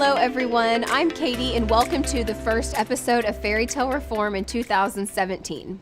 Hello everyone, I'm Katie and welcome to the first episode of Fairytale Reform in 2017.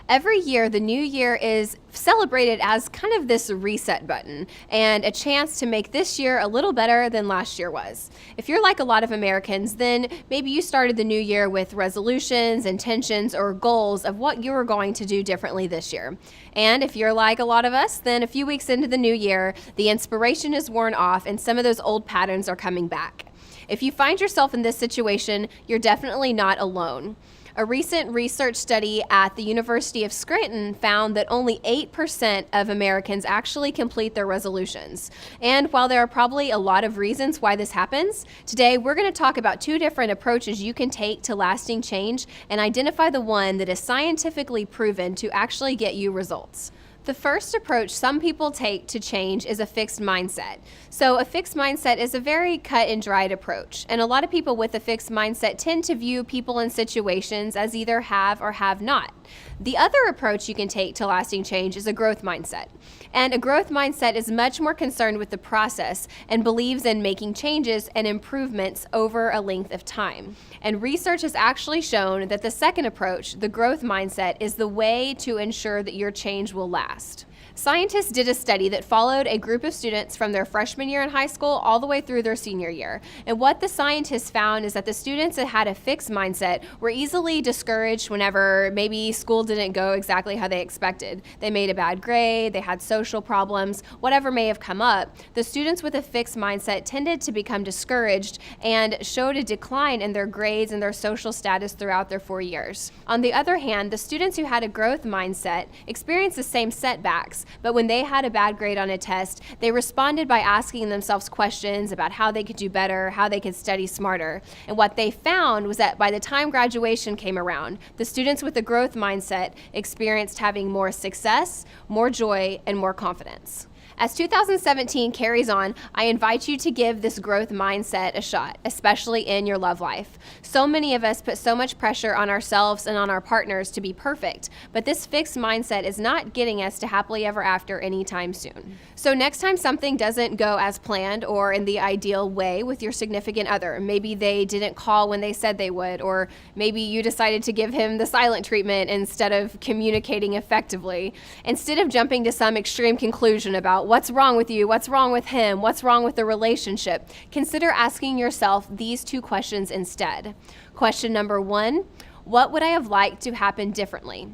Every year, the new year is celebrated as kind of this reset button and a chance to make this year a little better than last year was. If you're like a lot of Americans, then maybe you started the new year with resolutions, intentions, or goals of what you were going to do differently this year. And if you're like a lot of us, then a few weeks into the new year, the inspiration is worn off and some of those old patterns are coming back. If you find yourself in this situation, you're definitely not alone. A recent research study at the University of Scranton found that only 8% of Americans actually complete their resolutions. And while there are probably a lot of reasons why this happens, today we're going to talk about two different approaches you can take to lasting change and identify the one that is scientifically proven to actually get you results. The first approach some people take to change is a fixed mindset. So a fixed mindset is a very cut and dried approach. And a lot of people with a fixed mindset tend to view people and situations as either have or have not. The other approach you can take to lasting change is a growth mindset. And a growth mindset is much more concerned with the process and believes in making changes and improvements over a length of time. And research has actually shown that the second approach, the growth mindset, is the way to ensure that your change will last. Scientists did a study that followed a group of students from their freshman year in high school all the way through their senior year. And what the scientists found is that the students that had a fixed mindset were easily discouraged whenever maybe school didn't go exactly how they expected. They made a bad grade, they had social problems, whatever may have come up. The students with a fixed mindset tended to become discouraged and showed a decline in their grades and their social status throughout their 4 years. On the other hand, the students who had a growth mindset experienced the same setbacks, but when they had a bad grade on a test, they responded by asking themselves questions about how they could do better, how they could study smarter. And what they found was that by the time graduation came around, the students with a growth mindset experienced having more success, more joy, and more confidence. As 2017 carries on, I invite you to give this growth mindset a shot, especially in your love life. So many of us put so much pressure on ourselves and on our partners to be perfect, but this fixed mindset is not getting us to happily ever after anytime soon. So next time something doesn't go as planned or in the ideal way with your significant other, maybe they didn't call when they said they would, or maybe you decided to give him the silent treatment instead of communicating effectively. Instead of jumping to some extreme conclusion about what's wrong with you, what's wrong with him, what's wrong with the relationship, consider asking yourself these two questions instead. Question number 1, what would I have liked to happen differently?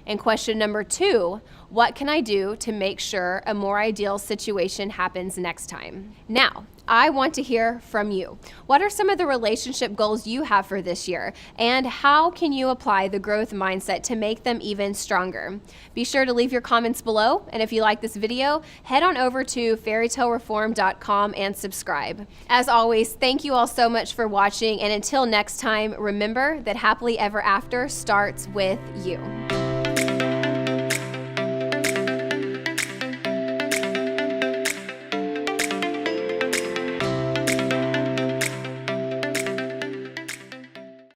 And question number 2, what can I do to make sure a more ideal situation happens next time? Now, I want to hear from you. What are some of the relationship goals you have for this year? And how can you apply the growth mindset to make them even stronger? Be sure to leave your comments below. And if you like this video, head on over to fairytalereform.com and subscribe. As always, thank you all so much for watching. And until next time, remember that happily ever after starts with you.